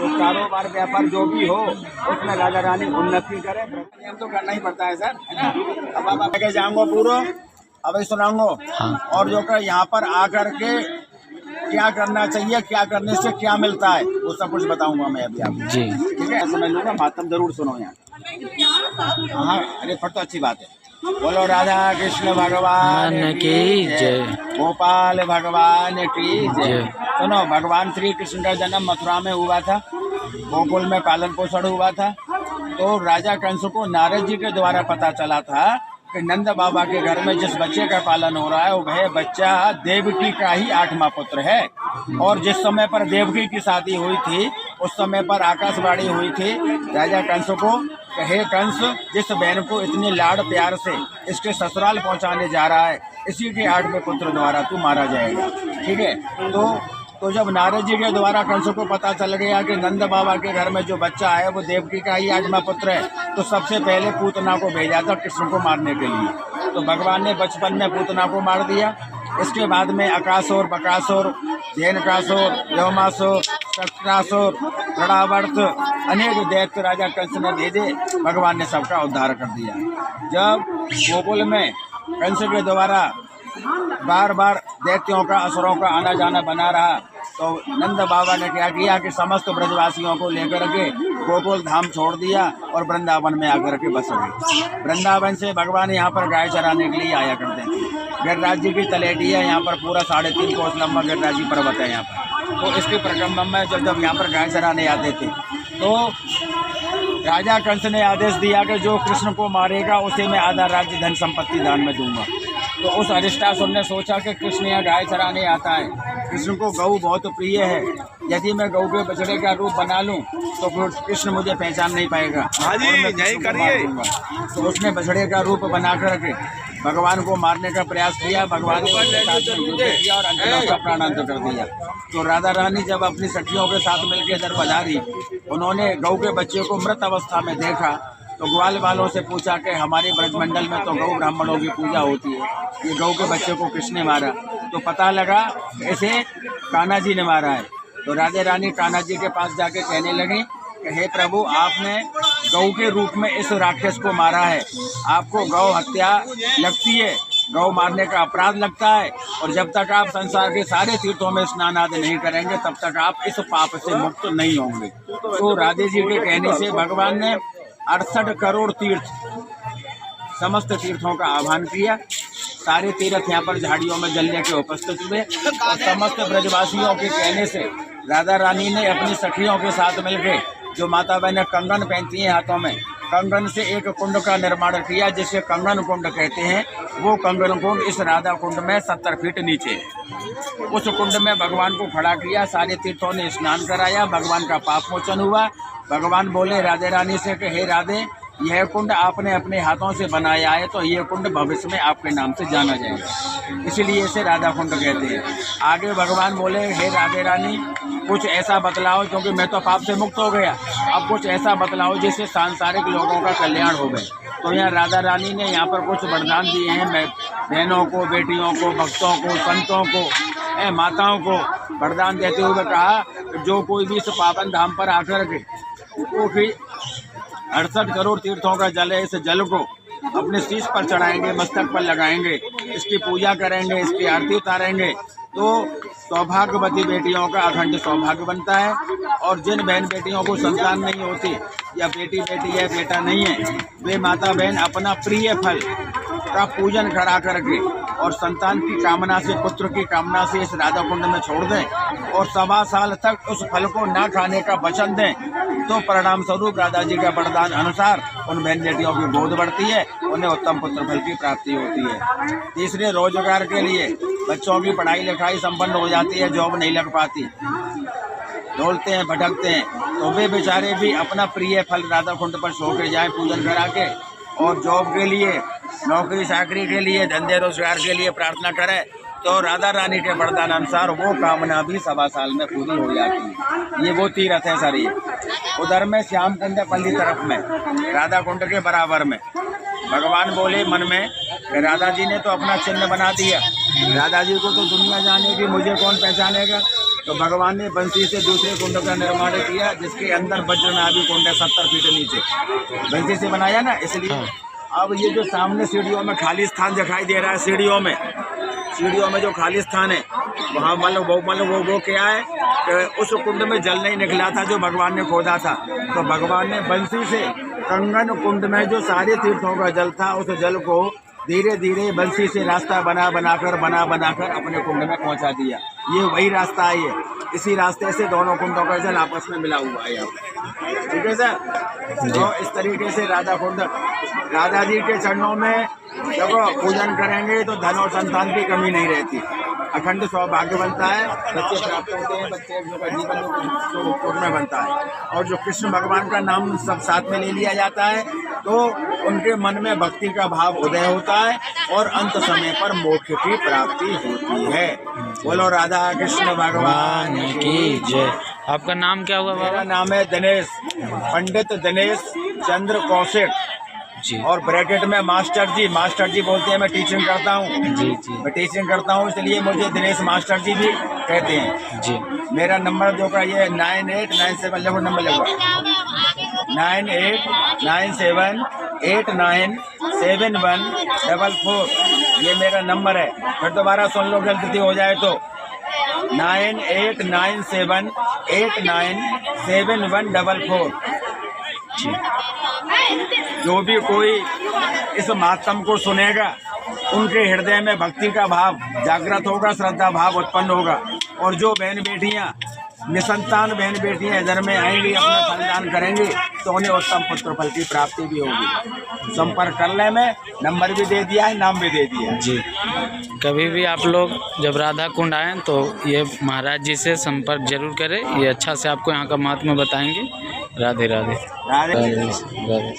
जो कारोबार व्यापार जो भी हो उसमें राजा रानी उन्नति करे। नियम तो करना ही पड़ता है सर, है ना। अब आप आगे जाऊंगा पूरा अभी सुनाऊंगा। हाँ। और जो कर यहाँ पर आकर के क्या करना चाहिए, क्या करने से क्या मिलता है, वो सब कुछ बताऊंगा मैं अभी आपको। जी। ठीक है, समझ लूंगा, मातम जरूर सुनो यहाँ। हाँ, अरे फिर तो अच्छी बात है। बोलो राधा कृष्ण भगवान की जय, गोपाल भगवान की जय। सुनो, भगवान श्री कृष्ण का जन्म मथुरा में हुआ था, गोकुल में पालन पोषण हुआ था। तो राजा कंस को नारद जी के द्वारा पता चला था कि नंद बाबा के घर में जिस बच्चे का पालन हो रहा है वह बच्चा देवकी का ही 8वां पुत्र है। और जिस समय पर देवकी की शादी हुई थी उस समय पर आकाशवाणी हुई थी राजा कंस को, हे कंस, जिस बहन को इतने लाड़ प्यार से इसके ससुराल पहुंचाने जा रहा है इसी के 8वें पुत्र द्वारा तू मारा जाएगा। ठीक है, तो जब नारद जी के द्वारा कंस को पता चल गया कि नंद बाबा के घर में जो बच्चा है वो देवकी का ही 8वां पुत्र है, तो सबसे पहले पूतना को भेजा था कृष्ण को मारने के लिए। तो भगवान ने बचपन में पूतना को मार दिया। इसके बाद में अकासुर, बकासुर, धेनुकासुर, व्योमासुर, शक्रासुर, गणावर्त अनेक दैत्य राजा कंस ने भेजे। भगवान ने सबका उद्धार कर दिया। जब गोकुल में कंस के द्वारा बार बार दैत्यों का, असुरों का आना जाना बना रहा, तो नंद बाबा ने क्या किया कि समस्त ब्रजवासियों को लेकर के गोकुल धाम छोड़ दिया और वृंदावन में आकर के बस गए। वृंदावन से भगवान यहाँ पर गाय चराने के लिए आया करते थे। गिरिराज जी की तलेटी है यहाँ पर, पूरा 3.5 कोस लंबा गिरिराज जी पर्वत है यहाँ पर। तो इसके परिक्रमा में जब यहाँ पर गाय चराने आते थे तो राजा कंस ने आदेश दिया कि जो कृष्ण को मारेगा उसे मैं आधा राज्य धन संपत्ति दान में दूंगा। तो उस अरिष्टासुर ने सोचा कि कृष्ण यहाँ गाय चराने आता है, कृष्ण को गऊ बहुत प्रिय है, यदि मैं गऊ के बछड़े का रूप बना लूं तो फिर कृष्ण मुझे पहचान नहीं पाएगा और मैं कृष्ण को मार दूंगा। तो उसने बछड़े का रूप बना करके भगवान को मारने का प्रयास किया। भगवान ने उसके साथ में युद्ध किया और अंत में उसका प्राणांत कर दिया। तो राधा रानी जब अपनी सखियों के साथ मिलकर इधर पधारी, उन्होंने गऊ के बच्चे को मृत अवस्था में देखा तो ग्वाल वालों से पूछा कि हमारे ब्रजमंडल में तो गौ ब्राह्मणों की पूजा होती है, ये गौ के बच्चे को किसने मारा? तो पता लगा ऐसे कान्हा जी ने मारा है। तो राधे रानी कान्हा जी के पास जाके कहने लगी कि हे प्रभु, आपने गौ के रूप में इस राक्षस को मारा है, आपको गौ हत्या लगती है, गौ मारने का अपराध लगता है, और जब तक आप संसार के सारे तीर्थों में स्नान आदि नहीं करेंगे तब तक आप इस पाप से मुक्त नहीं होंगे। तो राधे जी के कहने से भगवान ने 68 करोड़ तीर्थ, समस्त तीर्थों का आह्वान किया। सारे तीर्थ यहाँ पर झाड़ियों में जल लेके उपस्थित हुए और समस्त ब्रजवासियों के कहने से राधा रानी ने अपनी सखियों के साथ मिलकर, जो माता बहनें कंगन पहनती हैं हाथों में, कंगन से एक कुंड का निर्माण किया जिसे कंगन कुंड कहते हैं। वो कंगन कुंड इस राधा कुंड में 70 फीट नीचे है। उस कुंड में भगवान को खड़ा किया, सारे तीर्थों ने स्नान कराया, भगवान का पाप मोचन हुआ। भगवान बोले राधे रानी से कि हे राधे, यह कुंड आपने अपने हाथों से बनाया है तो यह कुंड भविष्य में आपके नाम से जाना जाएगा, इसलिए इसे राधा कुंड कहते हैं। आगे भगवान बोले हे राधे रानी, कुछ ऐसा बतलाओ, क्योंकि मैं तो पाप से मुक्त हो गया, अब कुछ ऐसा बतलाओ जिससे सांसारिक लोगों का कल्याण हो गए। तो यहाँ राधा रानी ने यहाँ पर कुछ वरदान दिए हैं बहनों को, बेटियों को, भक्तों को, संतों को, माताओं को वरदान देते हुए कहा जो कोई भी इस पावन धाम पर आकर के 68 करोड़ तीर्थों का जल है, इस जल को अपने शीश पर चढ़ाएंगे, मस्तक पर लगाएंगे, इसकी पूजा करेंगे, इसकी आरती उतारेंगे तो सौभाग्यवती बेटियों का अखंड सौभाग्य बनता है। और जिन बहन बेटियों को संतान नहीं होती, या बेटी है बेटा नहीं है, वे माता बहन अपना प्रिय फल का पूजन करा करके और संतान की कामना से, पुत्र की कामना से इस राधा कुंड में छोड़ दें और 1.25 साल तक उस फल को ना खाने का वचन दें, तो परिणाम स्वरूप राधा जी का वरदान अनुसार उन बहन बेटियों की गोद बढ़ती है, उन्हें उत्तम पुत्र फल की प्राप्ति होती है। तीसरे, रोजगार के लिए बच्चों की पढ़ाई लिखाई संपन्न हो जाती है, जॉब नहीं लग पाती, डोलते हैं, भटकते हैं, तो वे बेचारे भी अपना प्रिय फल राधा कुंड पर सो के जाए पूजन करा के, और जॉब के लिए, नौकरी चाकरी के लिए, धंधे रोजगार के लिए प्रार्थना करें तो राधा रानी के वरदान अनुसार वो कामना भी 1.25 साल में पूरी हो जाती है। ये वो तीर्थ है सर। ये उधर में श्याम कुंड पल्ली तरफ में, राधा कुंड के बराबर में, भगवान बोले मन में कि राधा जी ने तो अपना चिन्ह बना दिया, राधा जी को तो दुनिया जानेगी, मुझे कौन पहचानेगा। तो भगवान ने बंसी से दूसरे कुंड का निर्माण किया, जिसके अंदर वज्रनाभि कुंड है 70 फीट नीचे, बंसी से बनाया ना, इसलिए। अब ये जो सामने सीढ़ियों में खाली स्थान दिखाई दे रहा है, सीढ़ियों में जो खाली स्थान है, वहाँ वो क्या है कि उस कुंड में जल नहीं निकला था जो भगवान ने खोदा था, तो भगवान ने बंसी से कंगन कुंड में जो सारे तीर्थों का जल था, उस जल को धीरे धीरे बंसी से रास्ता बना बनाकर अपने कुंड में पहुंचा दिया। ये वही रास्ता है, ये इसी रास्ते से दोनों कुंडों का जल आपस में मिला हुआ है यहाँ। ठीक है सर। तो इस तरीके से राधा जी के चरणों में देखो पूजन करेंगे तो धन और संतान की कमी नहीं रहती, अखंड सौभाग्य बनता है, बच्चे प्राप्त होते हैं, बच्चे का जीवन सुखमय बनता है। और जो कृष्ण भगवान का नाम सब साथ में ले लिया जाता है तो उनके मन में भक्ति का भाव उदय होता है और अंत समय पर मोक्ष की प्राप्ति होती है। बोलो राधा कृष्ण भगवान की जय। आपका नाम क्या हुआ? मेरा नाम है दिनेश, पंडित दिनेश चंद्र कौशिक जी। और ब्रैकेट में मास्टर जी बोलते हैं। मैं टीचिंग करता हूँ मैं टीचिंग करता हूँ, इसलिए मुझे दिनेश मास्टर जी भी कहते हैं जी। मेरा नंबर जो का ये 9897 लगो, नंबर लगो 9897897144, ये मेरा नंबर है। फिर दोबारा सुन लो, गलती हो जाए तो 9897897144। जो भी कोई इस मातम को सुनेगा, उनके हृदय में भक्ति का भाव जागृत होगा, श्रद्धा भाव उत्पन्न होगा। और जो बहन बेटियां, निसंतान बहन बेटियां इधर में आएंगी, अपना फलदान करेंगी, तो उन्हें उत्तम पुत्र फल की प्राप्ति भी होगी। संपर्क करने में नंबर भी दे दिया है, नाम भी दे दिया है जी। कभी भी आप लोग जब राधा कुंड आएँ तो ये महाराज जी से संपर्क जरूर करें, ये अच्छा से आपको यहाँ का महात्मा बताएंगे। राधे राधे। राधे। राधे।